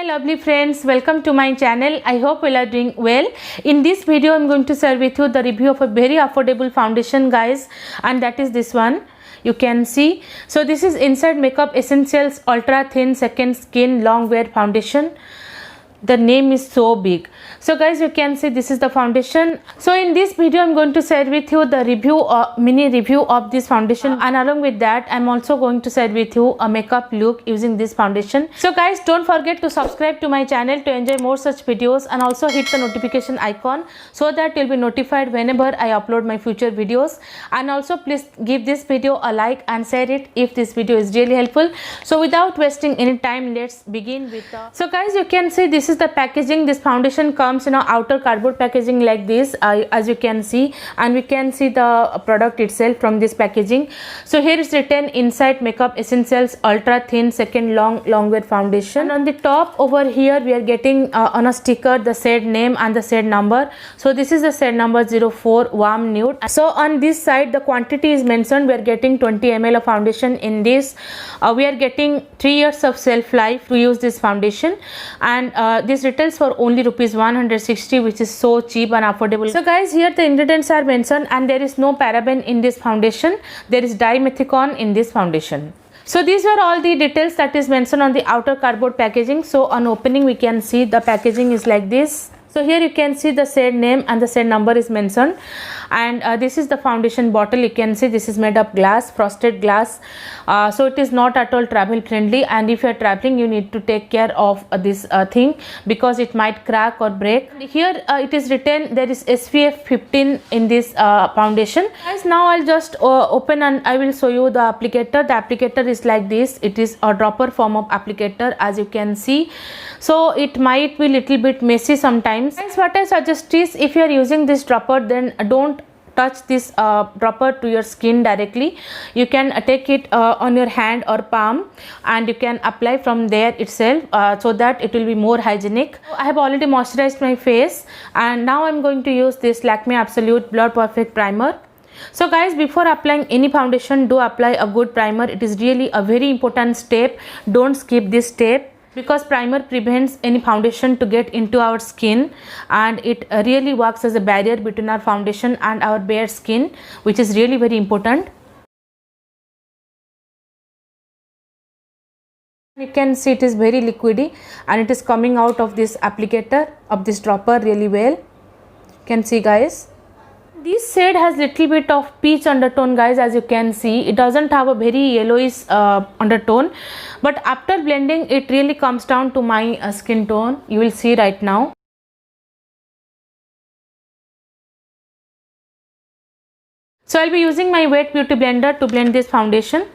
lovely friends, welcome to my channel. I hope you are doing well. In this video I am going to share with you the review of a very affordable foundation guys, and that is this one. You can see, so this is Inside Makeup Essentials Ultra Thin Second Skin Long Wear Foundation. The name is so big. So guys, you can see this is the foundation. So in this video I'm going to share with you the review or mini review of this foundation, and along with that I'm also going to share with you a makeup look using this foundation. So guys, don't forget to subscribe to my channel to enjoy more such videos, and also hit the notification icon so that you'll be notified whenever I upload my future videos. And also please give this video a like and share it if this video is really helpful. So without wasting any time, let's begin with the... So guys, you can see this is the packaging. This foundation comes in a outer cardboard packaging like this, as you can see, and we can see the product itself from this packaging. So here is written Inside Makeup Essentials Ultra Thin Second Long Wear Foundation, and on the top over here we are getting on a sticker the shade name and the shade number. So this is the shade number 04 Warm Nude. So on this side the quantity is mentioned. We are getting 20 ml of foundation in this. We are getting 3 years of shelf life to use this foundation, and this retails for only rupees 160, which is so cheap and affordable. So guys, here the ingredients are mentioned, and there is no paraben in this foundation. There is dimethicone in this foundation. So these were all the details that is mentioned on the outer cardboard packaging. So on opening we can see the packaging is like this. So here you can see the shade name and the shade number is mentioned, and this is the foundation bottle. You can see this is made of glass, frosted glass. So it is not at all travel friendly, and if you are traveling you need to take care of this thing because it might crack or break. Here it is written there is SPF 15 in this foundation. Guys, now I'll just open and I will show you the applicator. The applicator is like this. It is a dropper form of applicator, as you can see. So it might be little bit messy sometimes. Guys, what I suggest is if you are using this dropper, then don't touch this dropper to your skin directly. You can take it on your hand or palm, and you can apply from there itself so that it will be more hygienic. So I have already moisturized my face, and now I'm going to use this Lakme Absolute Blur Perfect Primer. So guys, before applying any foundation, do apply a good primer. It is really a very important step. Don't skip this step, because primer prevents any foundation to get into our skin, and it really works as a barrier between our foundation and our bare skin, which is really very important. You can see it is very liquidy, and it is coming out of this applicator of this dropper really well. You can see guys, this shade has little bit of peach undertone guys. As you can see, it doesn't have a very yellowish undertone, but after blending it really comes down to my skin tone. You will see right now. So I'll be using my wet beauty blender to blend this foundation.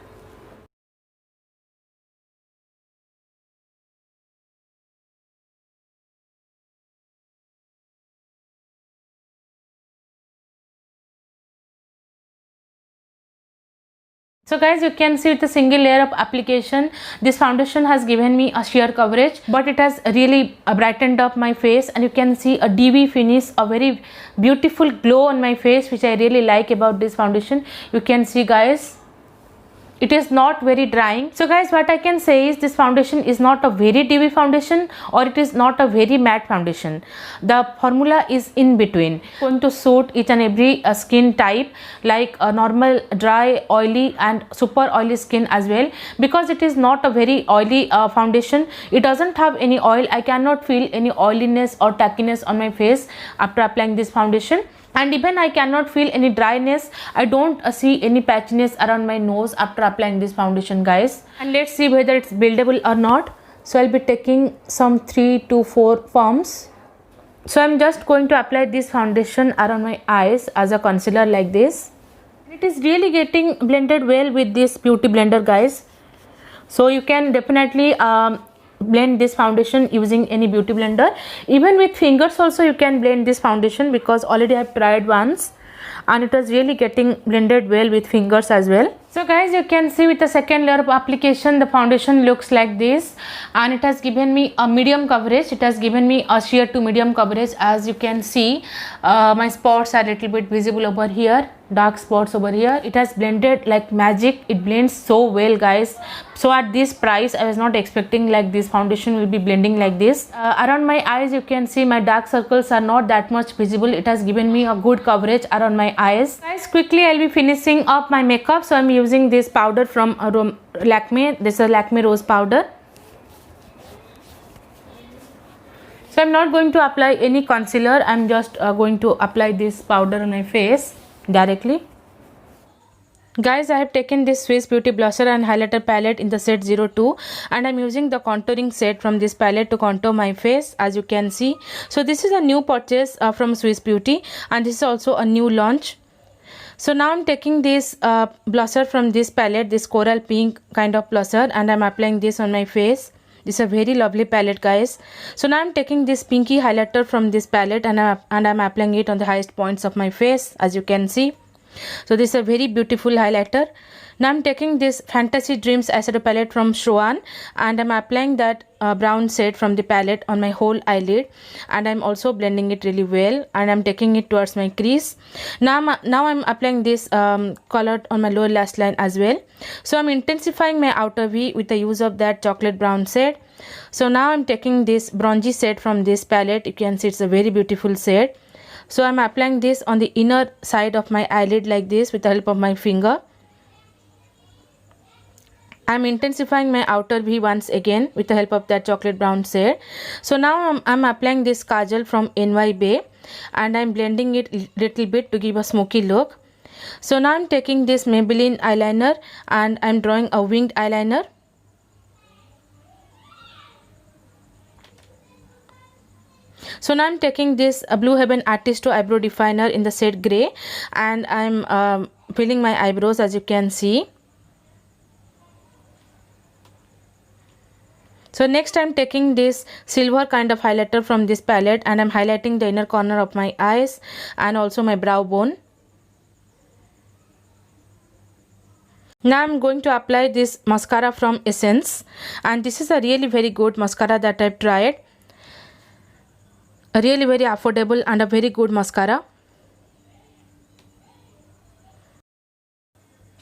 So guys, you can see with a single layer of application, this foundation has given me a sheer coverage, but it has really brightened up my face, and you can see a dewy finish, a very beautiful glow on my face, which I really like about this foundation. You can see guys, it is not very drying. So guys, what I can say is this foundation is not a very dewy foundation, or it is not a very matte foundation. The formula is in between, going to suit each and every skin type, like a normal, dry, oily and super oily skin as well. Because it is not a very oily foundation, it doesn't have any oil. I cannot feel any oiliness or tackiness on my face after applying this foundation, and even I cannot feel any dryness. I don't see any patchiness around my nose after applying this foundation guys. And let's see whether it's buildable or not. So I'll be taking some 3 to 4 pumps. So I'm just going to apply this foundation around my eyes as a concealer like this. It is really getting blended well with this beauty blender guys. So you can definitely blend this foundation using any beauty blender. Even with fingers also you can blend this foundation, because already I have tried once and it was really getting blended well with fingers as well. So guys, you can see with the second layer of application, the foundation looks like this, and it has given me a medium coverage. It has given me a sheer to medium coverage. As you can see, my spots are a little bit visible over here. dark spots over here. It has blended like magic. It blends so well, guys. So at this price, I was not expecting like this foundation will be blending like this. Around my eyes, you can see my dark circles are not that much visible. It has given me a good coverage around my eyes. Guys, quickly I'll be finishing up my makeup. So I'm using this powder from Lakme. This is a Lakme Rose powder. So I'm not going to apply any concealer. I'm just going to apply this powder on my face directly. Guys, I have taken this Swiss Beauty blusher and highlighter palette in the set 02, and I'm using the contouring set from this palette to contour my face, as you can see. So this is a new purchase from Swiss Beauty, and this is also a new launch. So now I'm taking this blusher from this palette, this coral pink kind of blusher, and I'm applying this on my face. This is a very lovely palette, guys. So now I'm taking this pinky highlighter from this palette, and I'm applying it on the highest points of my face, as you can see. So this is a very beautiful highlighter. Now I'm taking this Fantasy Dreams eyeshadow palette from Schwan, and I'm applying that brown shade from the palette on my whole eyelid, and I'm also blending it really well, and I'm taking it towards my crease. Now I'm applying this color on my lower lash line as well. So I'm intensifying my outer V with the use of that chocolate brown shade. So now I'm taking this bronzy shade from this palette. You can see it's a very beautiful shade. So I'm applying this on the inner side of my eyelid like this with the help of my finger. I'm intensifying my outer V once again with the help of that chocolate brown shade. So now I'm applying this kajal from NY Bay, and I'm blending it little bit to give a smoky look. So now I'm taking this Maybelline eyeliner, and I'm drawing a winged eyeliner. So now I'm taking this Blue Heaven Artisto eyebrow definer in the shade grey, and I'm filling my eyebrows, as you can see. So next I'm taking this silver kind of highlighter from this palette, and I'm highlighting the inner corner of my eyes and also my brow bone. Now I'm going to apply this mascara from Essence, and this is a really very good mascara that I've tried. A really very affordable and a very good mascara.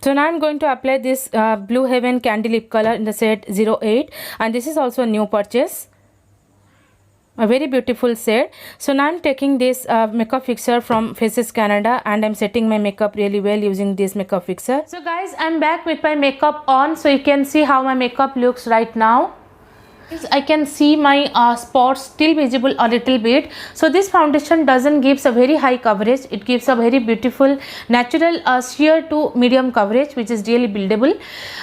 So now I'm going to apply this Blue Heaven Candy Lip Color in the shade 08, and this is also a new purchase. A very beautiful shade. So now I'm taking this makeup fixer from Faces Canada, and I'm setting my makeup really well using this makeup fixer. So guys, I'm back with my makeup on, so you can see how my makeup looks right now. I can see my spots still visible a little bit. So this foundation doesn't gives a very high coverage. It gives a very beautiful natural sheer to medium coverage, which is really buildable.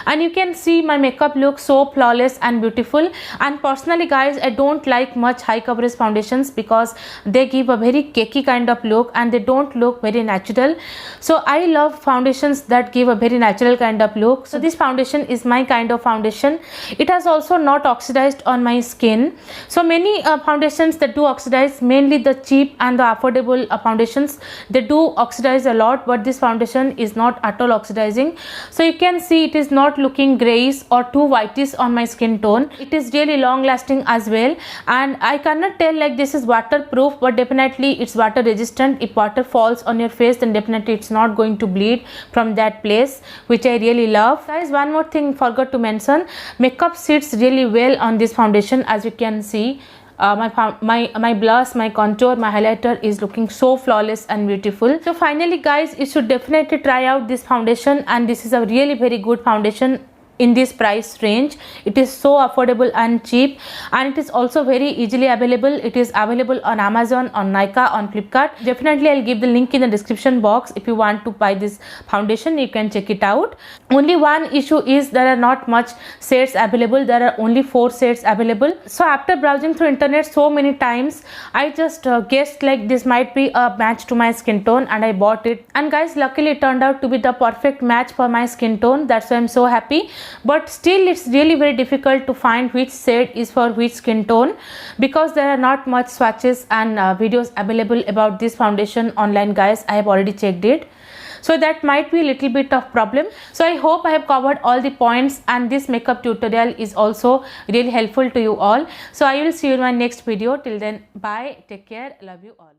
And you can see my makeup looks so flawless and beautiful. And personally, guys, I don't like much high coverage foundations because they give a very cakey kind of look and they don't look very natural. So I love foundations that give a very natural kind of look. So this foundation is my kind of foundation. It has also not oxidized on my skin. So many foundations that do oxidize, mainly the cheap and the affordable foundations, they do oxidize a lot, but this foundation is not at all oxidizing. So you can see it is not looking grayish or too whitish on my skin tone. It is really long lasting as well, and I cannot tell like this is waterproof, but definitely it's water resistant. If water falls on your face, then definitely it's not going to bleed from that place, which I really love. Guys, one more thing forgot to mention, makeup sits really well on this foundation. As you can see, my blush, my contour, my highlighter is looking so flawless and beautiful. So finally, guys, you should definitely try out this foundation, and this is a really very good foundation in this price range. It is so affordable and cheap, and it is also very easily available. It is available on Amazon, on Nykaa, on Flipkart. Definitely I'll give the link in the description box. If you want to buy this foundation, you can check it out. Only one issue is there are not much shades available. There are only 4 shades available. So after browsing through internet so many times, I just guessed like this might be a match to my skin tone, and I bought it. And guys, luckily it turned out to be the perfect match for my skin tone. That's why I'm so happy. But still it's really very difficult to find which shade is for which skin tone, because there are not much swatches and videos available about this foundation online, guys. I have already checked it, so that might be a little bit of problem. So I hope I have covered all the points, and this makeup tutorial is also really helpful to you all. So I will see you in my next video. Till then, bye, take care, love you all.